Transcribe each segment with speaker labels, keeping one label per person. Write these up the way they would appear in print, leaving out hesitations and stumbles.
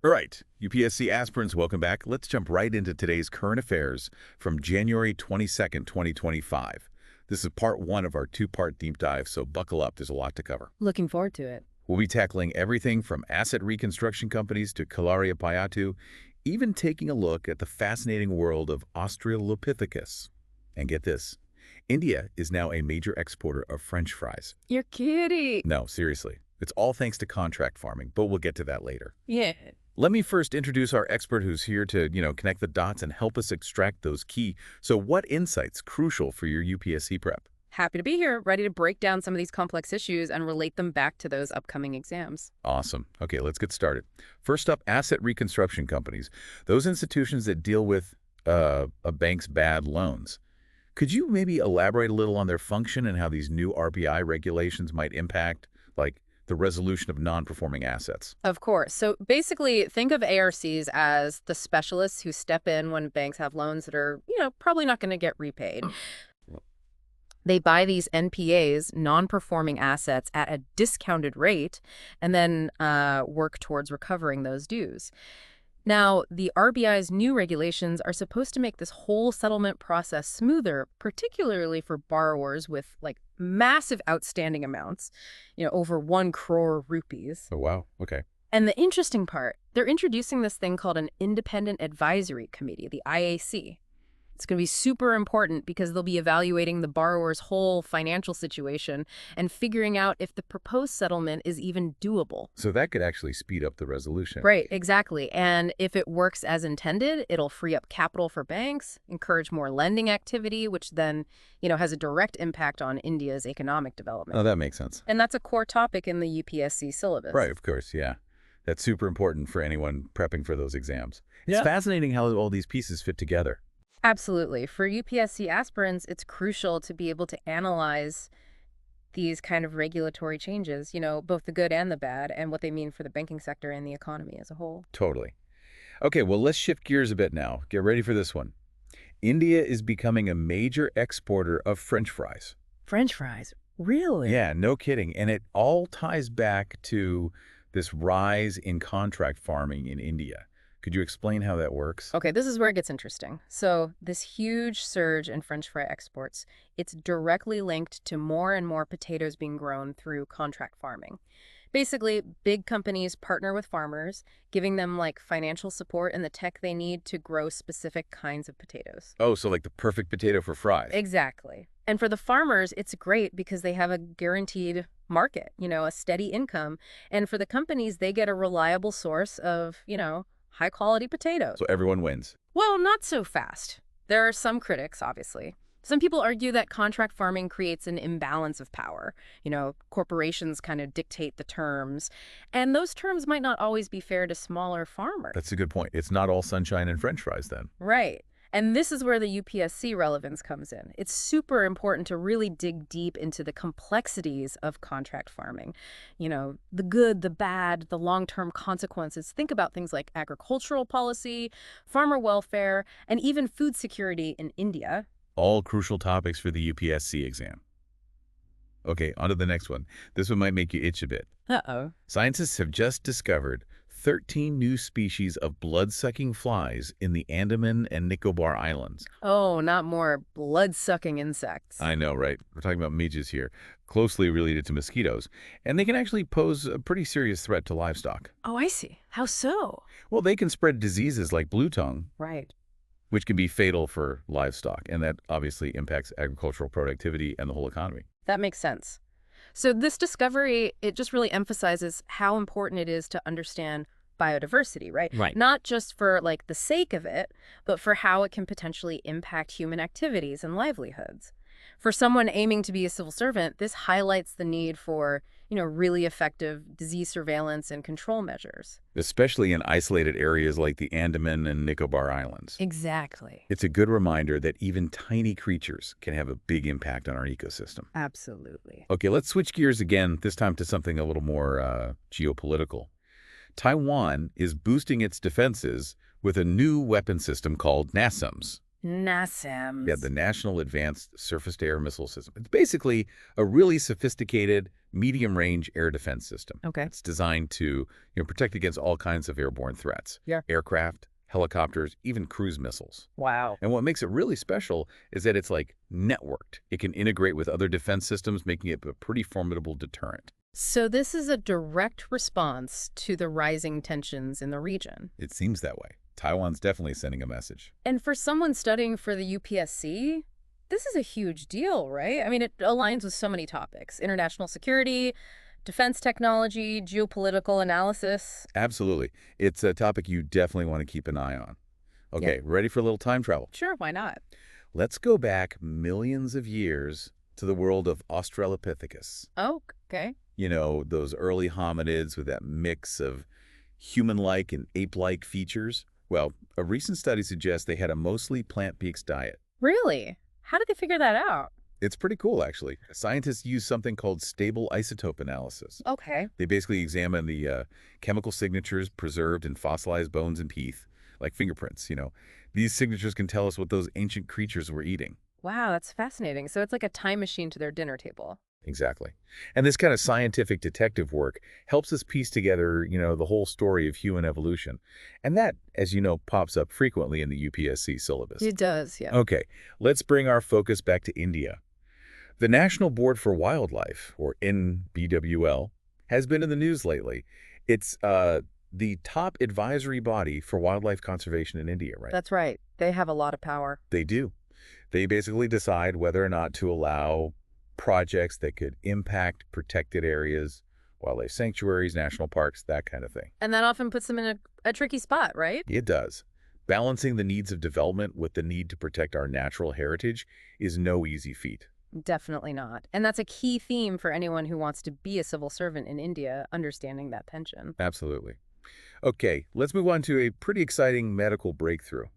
Speaker 1: All right, UPSC aspirants, welcome back. Let's jump right into today's current affairs from January 22nd, 2025. This is part one of our two-part deep dive, so buckle up. There's a lot to cover.
Speaker 2: Looking forward to it.
Speaker 1: We'll be tackling everything from asset reconstruction companies to Kalarippayattu, even taking a look at the fascinating world of Australopithecus. And get this, India is now a major exporter of French fries.
Speaker 2: You're kidding.
Speaker 1: No, seriously. It's all thanks to contract farming, but we'll get to that later.
Speaker 2: Yeah.
Speaker 1: Let me first introduce our expert who's here to, connect the dots and help us extract those key. So what insights crucial for your UPSC prep?
Speaker 2: Happy to be here, ready to break down some of these complex issues and relate them back to those upcoming exams.
Speaker 1: Awesome. Okay, let's get started. First up, asset reconstruction companies. Those institutions that deal with a bank's bad loans. Could you maybe elaborate a little on their function and how these new RBI regulations might impact, like, the resolution of non-performing assets?
Speaker 2: Of course. So basically, think of ARCs as the specialists who step in when banks have loans that are, probably not going to get repaid. They buy these NPAs, non-performing assets, at a discounted rate and then work towards recovering those dues. Now, the RBI's new regulations are supposed to make this whole settlement process smoother, particularly for borrowers with massive outstanding amounts, over 1 crore rupees.
Speaker 1: Oh, wow. Okay.
Speaker 2: And the interesting part, they're introducing this thing called an Independent Advisory Committee, the IAC. It's going to be super important because they'll be evaluating the borrower's whole financial situation and figuring out if the proposed settlement is even doable.
Speaker 1: So that could actually speed up the resolution.
Speaker 2: Right, exactly. And if it works as intended, it'll free up capital for banks, encourage more lending activity, which then, has a direct impact on India's economic development.
Speaker 1: Oh, that makes sense.
Speaker 2: And that's a core topic in the UPSC syllabus.
Speaker 1: Right, of course, yeah. That's super important for anyone prepping for those exams. It's
Speaker 2: Yeah.
Speaker 1: fascinating how all these pieces fit together.
Speaker 2: Absolutely. For UPSC aspirants, it's crucial to be able to analyze these kind of regulatory changes, both the good and the bad, and what they mean for the banking sector and the economy as a whole.
Speaker 1: Totally. Okay, well, let's shift gears a bit now. Get ready for this one. India is becoming a major exporter of French fries.
Speaker 2: French fries? Really?
Speaker 1: Yeah, no kidding. And it all ties back to this rise in contract farming in India. Could you explain how that works?
Speaker 2: Okay, this is where it gets interesting. So this huge surge in French fry exports, it's directly linked to more and more potatoes being grown through contract farming. Basically, big companies partner with farmers, giving them financial support and the tech they need to grow specific kinds of potatoes.
Speaker 1: Oh, so like the perfect potato for fries.
Speaker 2: Exactly. And for the farmers, it's great because they have a guaranteed market, a steady income. And for the companies, they get a reliable source of, high-quality potatoes.
Speaker 1: So everyone wins.
Speaker 2: Well, not so fast. There are some critics, obviously. Some people argue that contract farming creates an imbalance of power. Corporations kind of dictate the terms, and those terms might not always be fair to smaller farmers.
Speaker 1: That's a good point. It's not all sunshine and French fries then.
Speaker 2: Right. And this is where the UPSC relevance comes in. It's super important to really dig deep into the complexities of contract farming. The good, the bad, the long-term consequences. Think about things like agricultural policy, farmer welfare, and even food security in India.
Speaker 1: All crucial topics for the UPSC exam. Okay, on to the next one. This one might make you itch a bit.
Speaker 2: Uh-oh.
Speaker 1: Scientists have just discovered 13 new species of blood-sucking flies in the Andaman and Nicobar Islands.
Speaker 2: Oh, not more blood-sucking insects.
Speaker 1: I know, right? We're talking about midges here, closely related to mosquitoes. And they can actually pose a pretty serious threat to livestock.
Speaker 2: Oh, I see. How so?
Speaker 1: Well, they can spread diseases like blue tongue,
Speaker 2: Right.
Speaker 1: which can be fatal for livestock. And that obviously impacts agricultural productivity and the whole economy.
Speaker 2: That makes sense. So this discovery, it just really emphasizes how important it is to understand biodiversity, right?
Speaker 1: Right.
Speaker 2: Not just for the sake of it, but for how it can potentially impact human activities and livelihoods. For someone aiming to be a civil servant, this highlights the need for, really effective disease surveillance and control measures.
Speaker 1: Especially in isolated areas like the Andaman and Nicobar Islands.
Speaker 2: Exactly.
Speaker 1: It's a good reminder that even tiny creatures can have a big impact on our ecosystem.
Speaker 2: Absolutely.
Speaker 1: Okay, let's switch gears again, this time to something a little more geopolitical. Taiwan is boosting its defenses with a new weapon system called NASAMS. Yeah,
Speaker 2: NASAMS.
Speaker 1: the National Advanced Surface-to-Air Missile System. It's basically a really sophisticated medium-range air defense system.
Speaker 2: Okay.
Speaker 1: It's designed to, protect against all kinds of airborne threats.
Speaker 2: Yeah.
Speaker 1: Aircraft, helicopters, even cruise missiles.
Speaker 2: Wow.
Speaker 1: And what makes it really special is that it's like networked. It can integrate with other defense systems, making it a pretty formidable deterrent.
Speaker 2: So this is a direct response to the rising tensions in the region.
Speaker 1: It seems that way. Taiwan's definitely sending a message.
Speaker 2: And for someone studying for the UPSC, this is a huge deal, right? I mean, it aligns with so many topics: international security, defense technology, geopolitical analysis.
Speaker 1: Absolutely. It's a topic you definitely want to keep an eye on. Okay,
Speaker 2: Yep.
Speaker 1: ready for a little time travel?
Speaker 2: Sure, why not?
Speaker 1: Let's go back millions of years to the world of Australopithecus.
Speaker 2: Oh, okay.
Speaker 1: Those early hominids with that mix of human-like and ape-like features. Well, a recent study suggests they had a mostly plant-based diet.
Speaker 2: Really? How did they figure that out?
Speaker 1: It's pretty cool, actually. Scientists use something called stable isotope analysis.
Speaker 2: Okay.
Speaker 1: They basically examine the chemical signatures preserved in fossilized bones and teeth, like fingerprints. These signatures can tell us what those ancient creatures were eating.
Speaker 2: Wow, that's fascinating. So it's like a time machine to their dinner table.
Speaker 1: Exactly. And this kind of scientific detective work helps us piece together, the whole story of human evolution. And that, as you know, pops up frequently in the UPSC syllabus.
Speaker 2: It does, yeah.
Speaker 1: Okay, let's bring our focus back to India. The National Board for Wildlife, or NBWL, has been in the news lately. It's the top advisory body for wildlife conservation in India, right?
Speaker 2: That's right. They have a lot of power.
Speaker 1: They do. They basically decide whether or not to allow projects that could impact protected areas, wildlife sanctuaries, national parks, that kind of thing.
Speaker 2: And that often puts them in a tricky spot, right?
Speaker 1: It does. Balancing the needs of development with the need to protect our natural heritage is no easy feat.
Speaker 2: Definitely not. And that's a key theme for anyone who wants to be a civil servant in India, understanding that tension.
Speaker 1: Absolutely. Okay, let's move on to a pretty exciting medical breakthrough.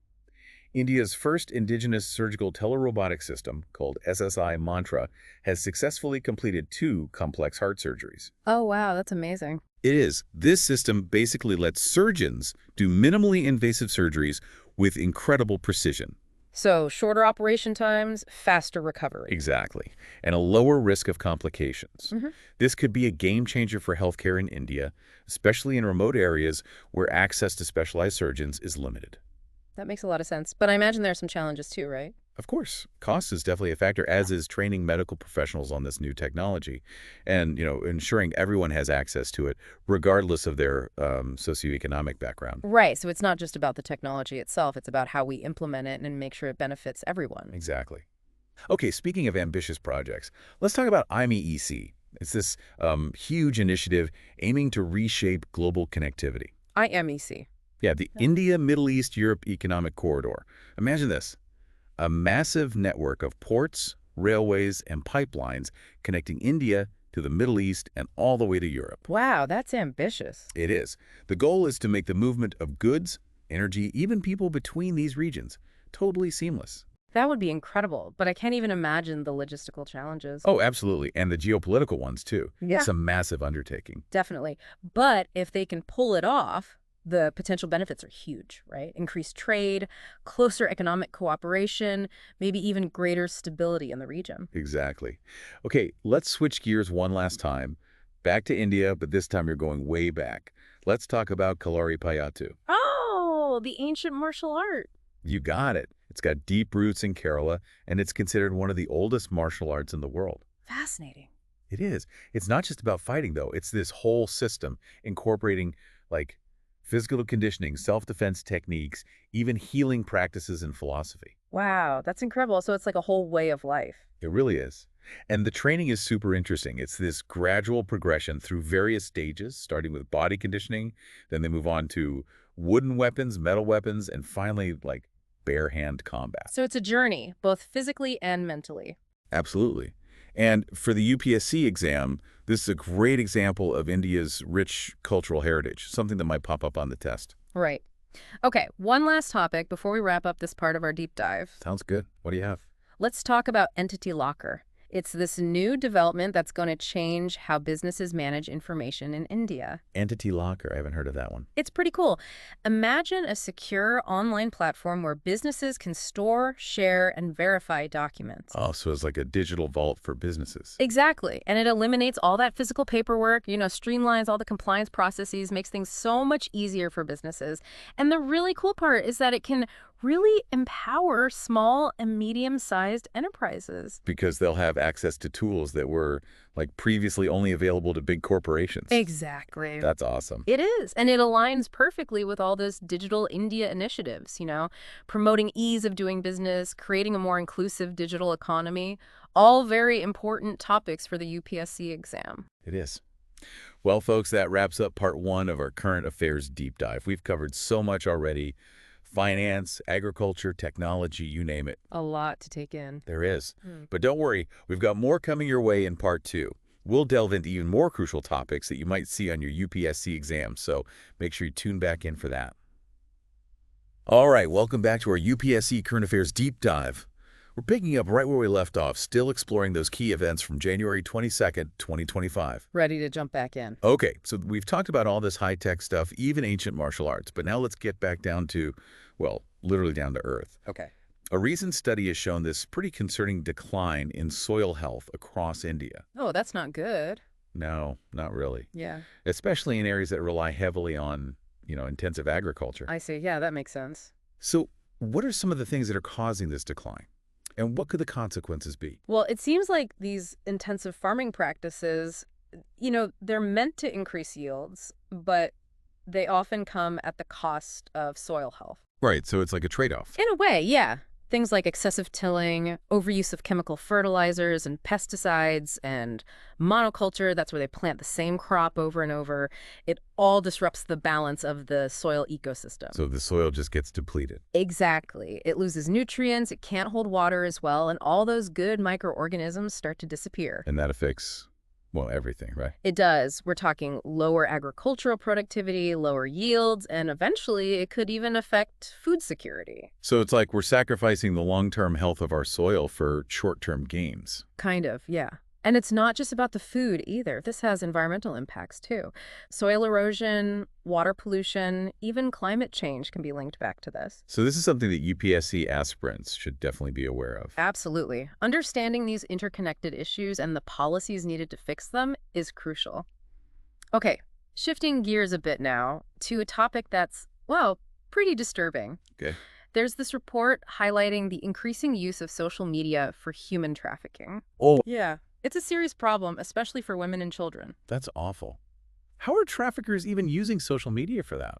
Speaker 1: India's first indigenous surgical telerobotic system, called SSI Mantra, has successfully completed 2 complex heart surgeries.
Speaker 2: Oh, wow, that's amazing.
Speaker 1: It is. This system basically lets surgeons do minimally invasive surgeries with incredible precision.
Speaker 2: So shorter operation times, faster recovery.
Speaker 1: Exactly. And a lower risk of complications.
Speaker 2: Mhm.
Speaker 1: This could be a game changer for healthcare in India, especially in remote areas where access to specialized surgeons is limited.
Speaker 2: That makes a lot of sense. But I imagine there are some challenges too, right?
Speaker 1: Of course, cost is definitely a factor, as is training medical professionals on this new technology and, ensuring everyone has access to it, regardless of their socioeconomic background.
Speaker 2: Right. So it's not just about the technology itself. It's about how we implement it and make sure it benefits everyone.
Speaker 1: Exactly. Okay, speaking of ambitious projects, let's talk about IMEC. It's this huge initiative aiming to reshape global connectivity.
Speaker 2: IMEC.
Speaker 1: Yeah, the India, Middle East, Europe Economic Corridor. Imagine this. A massive network of ports, railways, and pipelines connecting India to the Middle East and all the way to Europe.
Speaker 2: Wow, that's ambitious.
Speaker 1: It is. The goal is to make the movement of goods, energy, even people between these regions totally seamless.
Speaker 2: That would be incredible, but I can't even imagine the logistical challenges.
Speaker 1: Oh, absolutely. And the geopolitical ones, too.
Speaker 2: Yeah.
Speaker 1: It's a massive undertaking.
Speaker 2: Definitely. But if they can pull it off, the potential benefits are huge, right? Increased trade, closer economic cooperation, maybe even greater stability in the region.
Speaker 1: Exactly. Okay, let's switch gears one last time. Back to India, but this time you're going way back. Let's talk about Kalarippayattu.
Speaker 2: Oh, the ancient martial art.
Speaker 1: You got it. It's got deep roots in Kerala, and it's considered one of the oldest martial arts in the world.
Speaker 2: Fascinating.
Speaker 1: It is. It's not just about fighting, though. It's this whole system incorporating, physical conditioning, self-defense techniques, even healing practices and philosophy.
Speaker 2: Wow, that's incredible. So it's like a whole way of life.
Speaker 1: It really is. And the training is super interesting. It's this gradual progression through various stages, starting with body conditioning, then they move on to wooden weapons, metal weapons, and finally, bare hand combat.
Speaker 2: So it's a journey, both physically and mentally.
Speaker 1: Absolutely. And for the UPSC exam, this is a great example of India's rich cultural heritage, something that might pop up on the test.
Speaker 2: Right. Okay, one last topic before we wrap up this part of our deep dive.
Speaker 1: Sounds good. What do you have?
Speaker 2: Let's talk about entity locker. It's this new development that's going to change how businesses manage information in India.
Speaker 1: Entity locker, I haven't heard of that one.
Speaker 2: It's pretty cool. Imagine a secure online platform where businesses can store, share, and verify documents.
Speaker 1: Oh, so it's like a digital vault for businesses.
Speaker 2: Exactly. And it eliminates all that physical paperwork, streamlines all the compliance processes, makes things so much easier for businesses. And the really cool part is that it can really empower small and medium-sized enterprises.
Speaker 1: Because they'll have access to tools that were like previously only available to big corporations.
Speaker 2: Exactly.
Speaker 1: That's awesome.
Speaker 2: It is. And it aligns perfectly with all those digital India initiatives, promoting ease of doing business, creating a more inclusive digital economy, all very important topics for the UPSC exam.
Speaker 1: It is. Well, folks, that wraps up part 1 of our current affairs deep dive. We've covered so much already. Finance, agriculture, technology, you name it.
Speaker 2: A lot to take in.
Speaker 1: There is. But don't worry, we've got more coming your way in part 2. We'll delve into even more crucial topics that you might see on your UPSC exam, so make sure you tune back in for that. All right, welcome back to our UPSC Current Affairs deep dive. We're picking up right where we left off, still exploring those key events from January 22nd, 2025.
Speaker 2: Ready to jump back in.
Speaker 1: Okay, so we've talked about all this high-tech stuff, even ancient martial arts, but now let's get back down to, well, literally down to earth.
Speaker 2: Okay.
Speaker 1: A recent study has shown this pretty concerning decline in soil health across India.
Speaker 2: Oh, that's not good.
Speaker 1: No, not really.
Speaker 2: Yeah.
Speaker 1: Especially in areas that rely heavily on, intensive agriculture.
Speaker 2: I see. Yeah, that makes sense.
Speaker 1: So what are some of the things that are causing this decline? And what could the consequences be?
Speaker 2: Well, it seems like these intensive farming practices, they're meant to increase yields, but they often come at the cost of soil health.
Speaker 1: Right, so it's like a trade-off.
Speaker 2: In a way, yeah. Things like excessive tilling, overuse of chemical fertilizers and pesticides, and monoculture, that's where they plant the same crop over and over. It all disrupts the balance of the soil ecosystem.
Speaker 1: So the soil just gets depleted.
Speaker 2: Exactly. It loses nutrients, it can't hold water as well, and all those good microorganisms start to disappear.
Speaker 1: And that affects, well, everything, right?
Speaker 2: It does. We're talking lower agricultural productivity, lower yields, and eventually it could even affect food security.
Speaker 1: So it's like we're sacrificing the long-term health of our soil for short-term gains.
Speaker 2: Kind of, yeah. And it's not just about the food either. This has environmental impacts too. Soil erosion, water pollution, even climate change can be linked back to this.
Speaker 1: So this is something that UPSC aspirants should definitely be aware of.
Speaker 2: Absolutely. Understanding these interconnected issues and the policies needed to fix them is crucial. Okay, shifting gears a bit now to a topic that's, well, pretty disturbing.
Speaker 1: Okay.
Speaker 2: There's this report highlighting the increasing use of social media for human trafficking.
Speaker 1: Oh,
Speaker 2: Yeah. It's a serious problem, especially for women and children.
Speaker 1: that's awful. How are traffickers even using social media for that?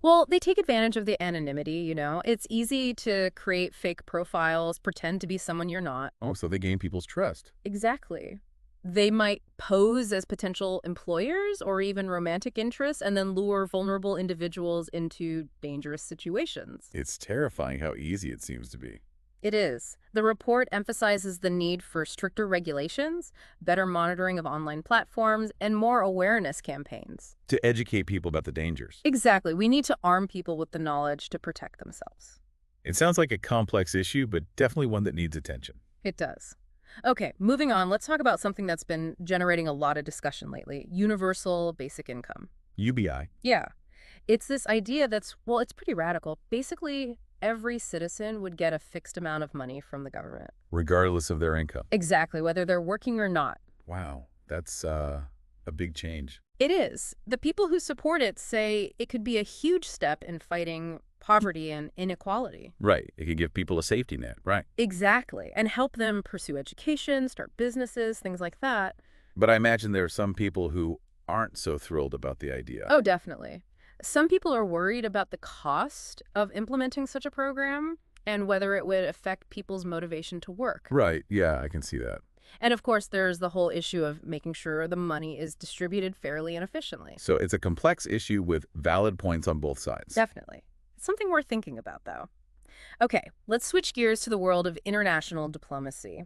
Speaker 2: Well, they take advantage of the anonymity, It's easy to create fake profiles, pretend to be someone you're not.
Speaker 1: Oh, so they gain people's trust.
Speaker 2: Exactly. They might pose as potential employers or even romantic interests and then lure vulnerable individuals into dangerous situations.
Speaker 1: It's terrifying how easy it seems to be.
Speaker 2: It is. The report emphasizes the need for stricter regulations, better monitoring of online platforms, and more awareness campaigns.
Speaker 1: To educate people about the dangers.
Speaker 2: Exactly. We need to arm people with the knowledge to protect themselves.
Speaker 1: It sounds like a complex issue, but definitely one that needs attention.
Speaker 2: It does. Okay, moving on, let's talk about something that's been generating a lot of discussion lately, universal basic income.
Speaker 1: UBI.
Speaker 2: Yeah. It's this idea that's, well, it's pretty radical. Basically, every citizen would get a fixed amount of money from the government.
Speaker 1: Regardless of their income.
Speaker 2: Exactly, whether they're working or not.
Speaker 1: Wow, that's a big change.
Speaker 2: It is. The people who support it say it could be a huge step in fighting poverty and inequality.
Speaker 1: Right, it could give people a safety net, right.
Speaker 2: Exactly, and help them pursue education, start businesses, things like that.
Speaker 1: But I imagine there are some people who aren't so thrilled about the idea.
Speaker 2: Oh, definitely. Some people are worried about the cost of implementing such a program and whether it would affect people's motivation to work.
Speaker 1: Right, yeah, I can see that.
Speaker 2: And of course, there's the whole issue of making sure the money is distributed fairly and efficiently.
Speaker 1: So it's a complex issue with valid points on both sides.
Speaker 2: Definitely. It's something worth thinking about, though. Okay, let's switch gears to the world of international diplomacy.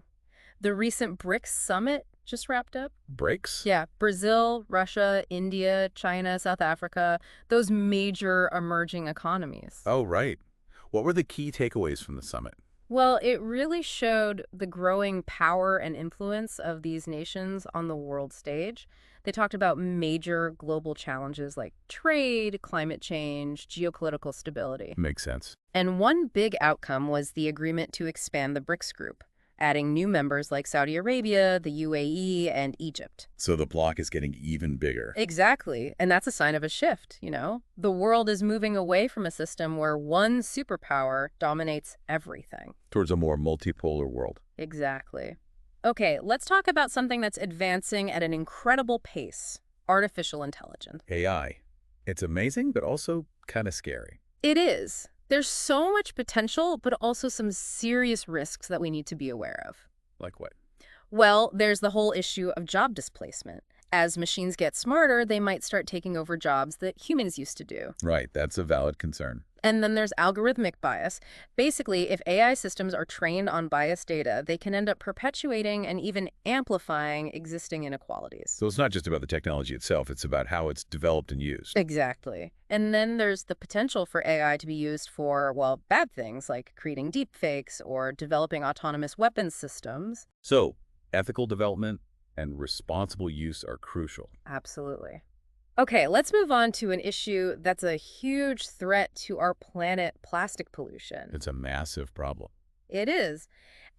Speaker 2: The recent BRICS summit just wrapped up.
Speaker 1: Breaks?
Speaker 2: Yeah, Brazil, Russia, India, China, South Africa, those major emerging economies.
Speaker 1: Oh, right. What were the key takeaways from the summit?
Speaker 2: Well, it really showed the growing power and influence of these nations on the world stage. They talked about major global challenges like trade, climate change, geopolitical stability.
Speaker 1: Makes sense.
Speaker 2: And one big outcome was the agreement to expand the BRICS group, adding new members like Saudi Arabia, the UAE, and Egypt.
Speaker 1: So the block is getting even bigger.
Speaker 2: Exactly. And that's a sign of a shift, you know? The world is moving away from a system where one superpower dominates everything.
Speaker 1: Towards a more multipolar world.
Speaker 2: Exactly. Okay, let's talk about something that's advancing at an incredible pace: artificial intelligence.
Speaker 1: AI. It's amazing, but also kind of scary.
Speaker 2: It is. There's so much potential, but also some serious risks that we need to be aware of.
Speaker 1: Like what?
Speaker 2: Well, there's the whole issue of job displacement. As machines get smarter, they might start taking over jobs that humans used to do.
Speaker 1: Right, that's a valid concern.
Speaker 2: And then there's algorithmic bias. Basically, if AI systems are trained on biased data, they can end up perpetuating and even amplifying existing inequalities.
Speaker 1: So it's not just about the technology itself, it's about how it's developed and used.
Speaker 2: Exactly. And then there's the potential for AI to be used for, well, bad things like creating deepfakes or developing autonomous weapons systems.
Speaker 1: So, ethical development and responsible use are crucial.
Speaker 2: Absolutely. Okay, let's move on to an issue that's a huge threat to our planet: plastic pollution.
Speaker 1: It's a massive problem.
Speaker 2: It is.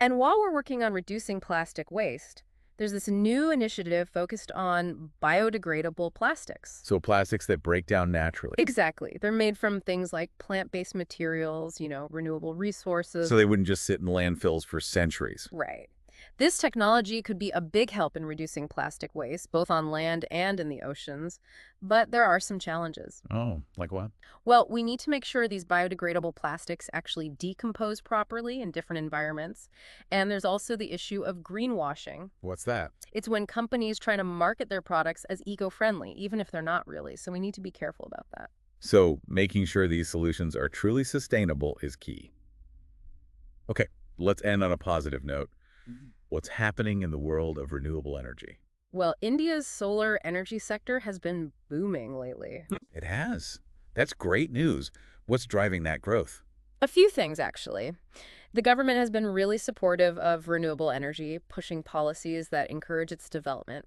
Speaker 2: And while we're working on reducing plastic waste, there's this new initiative focused on biodegradable plastics.
Speaker 1: So plastics that break down naturally.
Speaker 2: Exactly. They're made from things like plant-based materials, renewable resources.
Speaker 1: So they wouldn't just sit in landfills for centuries.
Speaker 2: Right. This technology could be a big help in reducing plastic waste, both on land and in the oceans, but there are some challenges.
Speaker 1: Oh, like what?
Speaker 2: Well, we need to make sure these biodegradable plastics actually decompose properly in different environments. And there's also the issue of greenwashing.
Speaker 1: What's that?
Speaker 2: It's when companies try to market their products as eco-friendly, even if they're not really. So we need to be careful about that.
Speaker 1: So making sure these solutions are truly sustainable is key. Okay, let's end on a positive note. What's happening in the world of renewable energy?
Speaker 2: Well, India's solar energy sector has been booming lately.
Speaker 1: It has. That's great news. What's driving that growth?
Speaker 2: A few things, actually. The government has been really supportive of renewable energy, pushing policies that encourage its development.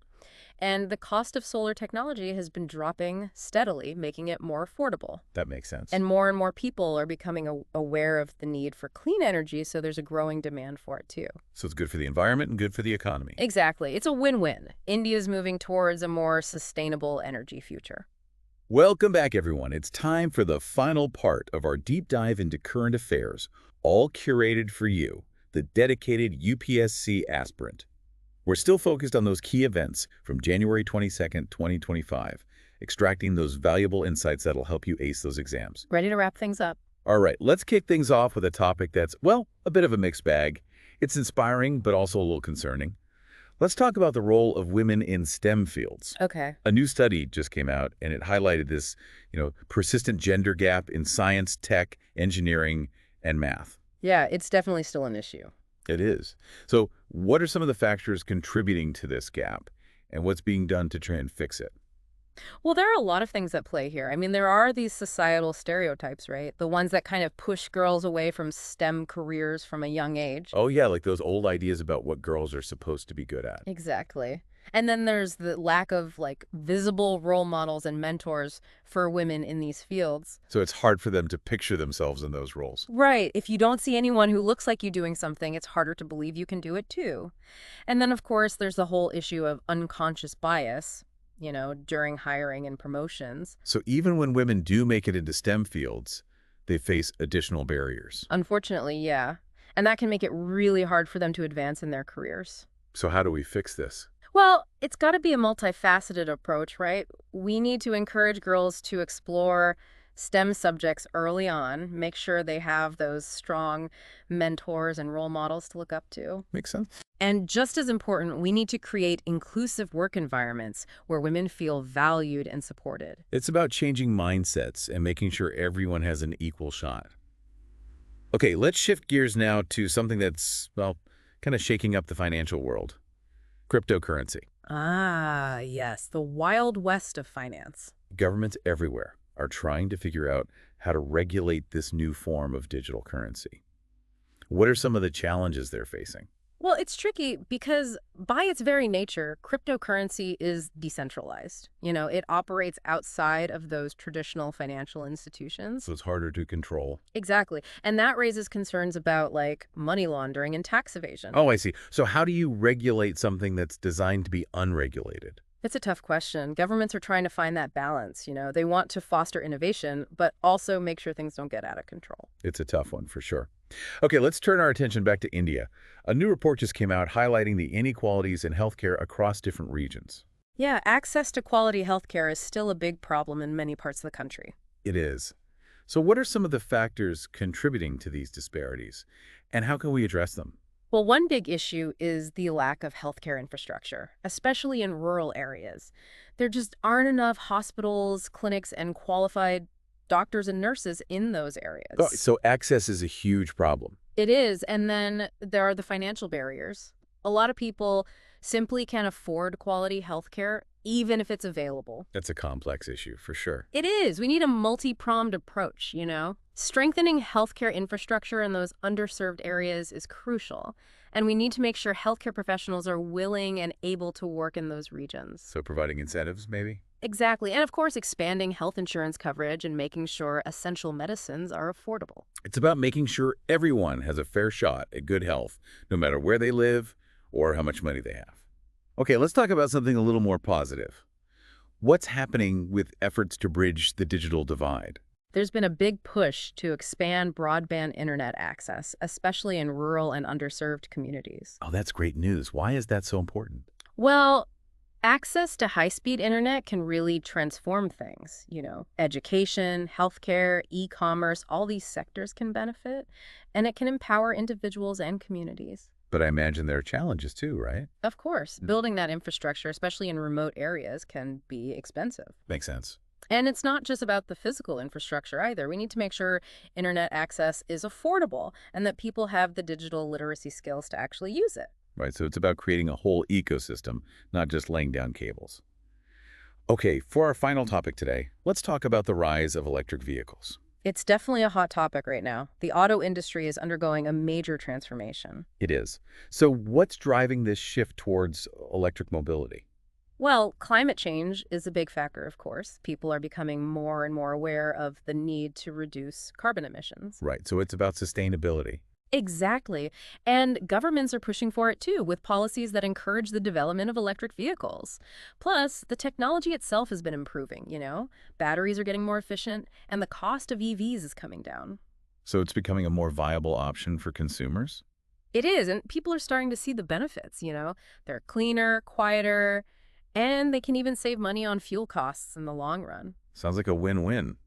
Speaker 2: And the cost of solar technology has been dropping steadily, making it more affordable.
Speaker 1: That makes sense.
Speaker 2: And more people are becoming aware of the need for clean energy, so there's a growing demand for it, too.
Speaker 1: So it's good for the environment and good for the economy.
Speaker 2: Exactly. It's a win-win. India's moving towards a more sustainable energy future.
Speaker 1: Welcome back, everyone. It's time for the final part of our deep dive into current affairs, all curated for you, the dedicated UPSC aspirant. We're still focused on those key events from January 22nd, 2025, extracting those valuable insights that'll help you ace those exams.
Speaker 2: Ready to wrap things up?
Speaker 1: All right, let's kick things off with a topic that's, well, a bit of a mixed bag. It's inspiring, but also a little concerning. Let's talk about the role of women in STEM fields.
Speaker 2: Okay.
Speaker 1: A new study just came out, and it highlighted this, persistent gender gap in science, tech, engineering, and math.
Speaker 2: Yeah, it's definitely still an issue.
Speaker 1: It is. So what are some of the factors contributing to this gap, and what's being done to try and fix it?
Speaker 2: Well, there are a lot of things at play here. I mean, there are these societal stereotypes, right? The ones that kind of push girls away from STEM careers from a young age.
Speaker 1: Oh, yeah, like those old ideas about what girls are supposed to be good at.
Speaker 2: Exactly. And then there's the lack of, visible role models and mentors for women in these fields.
Speaker 1: So it's hard for them to picture themselves in those roles.
Speaker 2: Right. If you don't see anyone who looks like you doing something, it's harder to believe you can do it too. And then, of course, there's the whole issue of unconscious bias, during hiring and promotions.
Speaker 1: So even when women do make it into STEM fields, they face additional barriers.
Speaker 2: Unfortunately, yeah. And that can make it really hard for them to advance in their careers.
Speaker 1: So how do we fix this?
Speaker 2: Well, it's got to be a multifaceted approach, right? We need to encourage girls to explore STEM subjects early on, make sure they have those strong mentors and role models to look up to.
Speaker 1: Makes sense.
Speaker 2: And just as important, we need to create inclusive work environments where women feel valued and supported.
Speaker 1: It's about changing mindsets and making sure everyone has an equal shot. Okay, let's shift gears now to something that's, well, kind of shaking up the financial world. Cryptocurrency.
Speaker 2: Ah, yes, the wild west of finance.
Speaker 1: Governments everywhere are trying to figure out how to regulate this new form of digital currency. What are some of the challenges they're facing?
Speaker 2: Well, it's tricky because by its very nature, cryptocurrency is decentralized. It operates outside of those traditional financial institutions.
Speaker 1: So it's harder to control.
Speaker 2: Exactly. And that raises concerns about like money laundering and tax evasion.
Speaker 1: Oh, I see. So how do you regulate something that's designed to be unregulated?
Speaker 2: It's a tough question. Governments are trying to find that balance. They want to foster innovation, but also make sure things don't get out of control.
Speaker 1: It's a tough one for sure. Okay, let's turn our attention back to India. A new report just came out highlighting the inequalities in healthcare across different regions.
Speaker 2: Yeah, access to quality healthcare is still a big problem in many parts of the country.
Speaker 1: It is. So what are some of the factors contributing to these disparities, and how can we address them?
Speaker 2: Well, one big issue is the lack of healthcare infrastructure, especially in rural areas. There just aren't enough hospitals, clinics, and qualified doctors and nurses in those
Speaker 1: Oh,
Speaker 2: areas.
Speaker 1: so access is a huge problem.
Speaker 2: It is, and then there are the financial barriers. A lot of people simply can't afford quality healthcare, even if it's available.
Speaker 1: That's a complex issue for sure.
Speaker 2: It is. We need a multi-pronged approach. Strengthening healthcare infrastructure in those underserved areas is crucial, and we need to make sure healthcare professionals are willing and able to work in those regions.
Speaker 1: So providing incentives, maybe?
Speaker 2: Exactly. And of course, expanding health insurance coverage and making sure essential medicines are affordable.
Speaker 1: It's about making sure everyone has a fair shot at good health, no matter where they live or how much money they have. Okay, let's talk about something a little more positive. What's happening with efforts to bridge the digital divide?
Speaker 2: There's been a big push to expand broadband internet access, especially in rural and underserved communities.
Speaker 1: Oh, that's great news. Why is that so important?
Speaker 2: Well, access to high-speed internet can really transform things. Education, healthcare, e-commerce, all these sectors can benefit, and it can empower individuals and communities.
Speaker 1: But I imagine there are challenges too, right?
Speaker 2: Of course, building that infrastructure, especially in remote areas, can be expensive.
Speaker 1: Makes sense.
Speaker 2: And it's not just about the physical infrastructure either. We need to make sure internet access is affordable and that people have the digital literacy skills to actually use it.
Speaker 1: Right, so it's about creating a whole ecosystem, not just laying down cables. Okay, for our final topic today, let's talk about the rise of electric vehicles.
Speaker 2: It's definitely a hot topic right now. The auto industry is undergoing a major transformation.
Speaker 1: It is. So what's driving this shift towards electric mobility?
Speaker 2: Well, climate change is a big factor, of course. People are becoming more and more aware of the need to reduce carbon emissions.
Speaker 1: Right, so it's about sustainability.
Speaker 2: Exactly. And governments are pushing for it too, with policies that encourage the development of electric vehicles. Plus, the technology itself has been improving. Batteries are getting more efficient, and the cost of EVs is coming down.
Speaker 1: So it's becoming a more viable option for consumers?
Speaker 2: It is, and people are starting to see the benefits. They're cleaner, quieter, and they can even save money on fuel costs in the long run.
Speaker 1: Sounds like a win-win.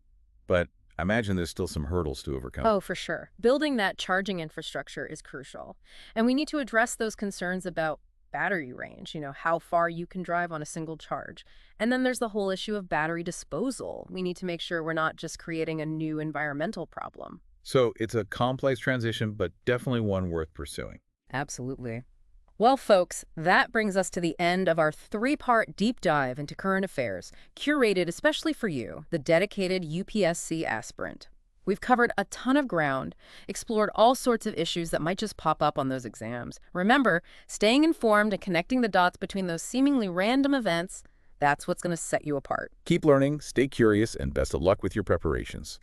Speaker 1: But I imagine there's still some hurdles to overcome.
Speaker 2: Oh, for sure. Building that charging infrastructure is crucial. And we need to address those concerns about battery range, how far you can drive on a single charge. And then there's the whole issue of battery disposal. We need to make sure we're not just creating a new environmental problem.
Speaker 1: So it's a complex transition, but definitely one worth pursuing.
Speaker 2: Absolutely. Well, folks, that brings us to the end of our three-part deep dive into current affairs, curated especially for you, the dedicated UPSC aspirant. We've covered a ton of ground, explored all sorts of issues that might just pop up on those exams. Remember, staying informed and connecting the dots between those seemingly random events, that's what's going to set you apart.
Speaker 1: Keep learning, stay curious, and best of luck with your preparations.